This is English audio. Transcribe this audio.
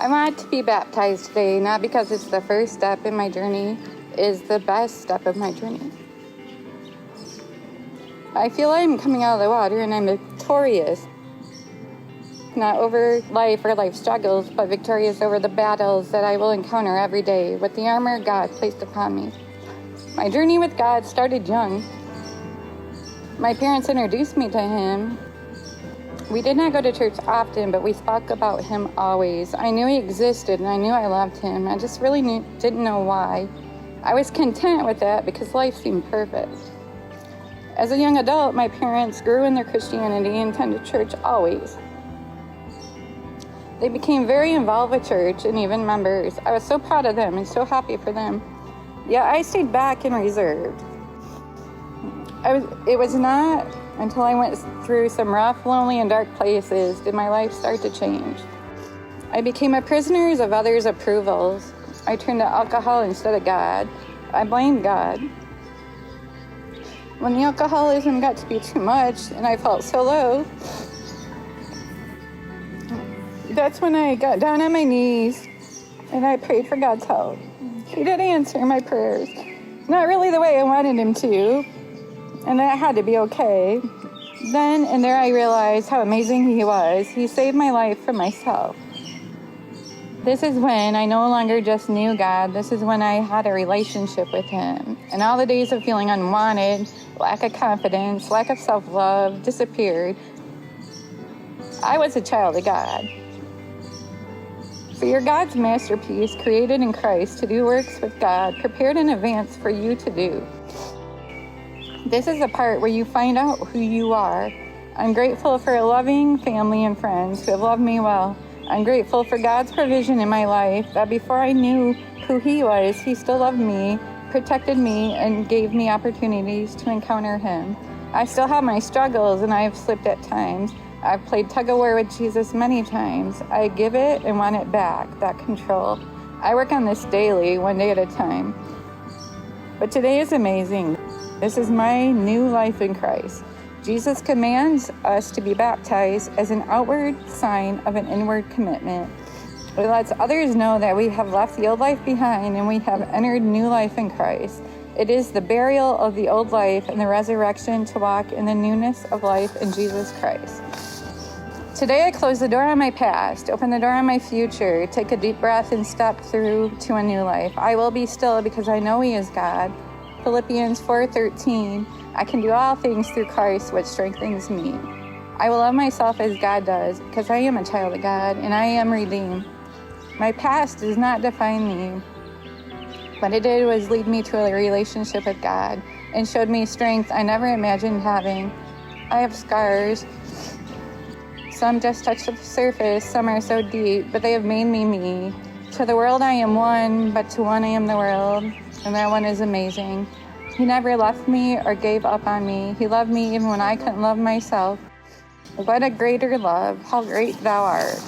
I want to be baptized today, not because it's the first step in my journey, it's the best step of my journey. I feel I'm coming out of the water and I'm victorious. Not over life or life struggles, but victorious over the battles that I will encounter every day with the armor God placed upon me. My journey with God started young. My parents introduced me to Him. We did not go to church often, but we spoke about Him always. I knew He existed and I knew I loved Him. I just really didn't know why. I was content with that because life seemed perfect. As a young adult, my parents grew in their Christianity and attended church always. They became very involved with church and even members. I was so proud of them and so happy for them. Yet I stayed back and reserved. It was not until I went through some rough, lonely, and dark places did my life start to change. I became a prisoner of others' approvals. I turned to alcohol instead of God. I blamed God. When the alcoholism got to be too much and I felt so low, that's when I got down on my knees and I prayed for God's help. He did answer my prayers. Not really the way I wanted Him to, and that had to be okay. Then and there I realized how amazing He was. He saved my life from myself. This is when I no longer just knew God. This is when I had a relationship with Him. And all the days of feeling unwanted, lack of confidence, lack of self-love disappeared. I was a child of God. For you're God's masterpiece, created in Christ to do works with God, prepared in advance for you to do. This is the part where you find out who you are. I'm grateful for a loving family and friends who have loved me well. I'm grateful for God's provision in my life, that before I knew who He was, He still loved me, protected me, and gave me opportunities to encounter Him. I still have my struggles and I have slipped at times. I've played tug-of-war with Jesus many times. I give it and want it back, that control. I work on this daily, one day at a time. But today is amazing. This is my new life in Christ. Jesus commands us to be baptized as an outward sign of an inward commitment. It lets others know that we have left the old life behind and we have entered new life in Christ. It is the burial of the old life and the resurrection to walk in the newness of life in Jesus Christ. Today I close the door on my past, open the door on my future, take a deep breath and step through to a new life. I will be still because I know He is God. Philippians 4:13, I can do all things through Christ which strengthens me. I will love myself as God does because I am a child of God and I am redeemed. My past does not define me. What it did was lead me to a relationship with God and showed me strength I never imagined having. I have scars. Some just touch the surface, some are so deep, but they have made me me. To the world I am one, but to one I am the world, and that one is amazing. He never left me or gave up on me. He loved me even when I couldn't love myself. What a greater love, how great Thou art.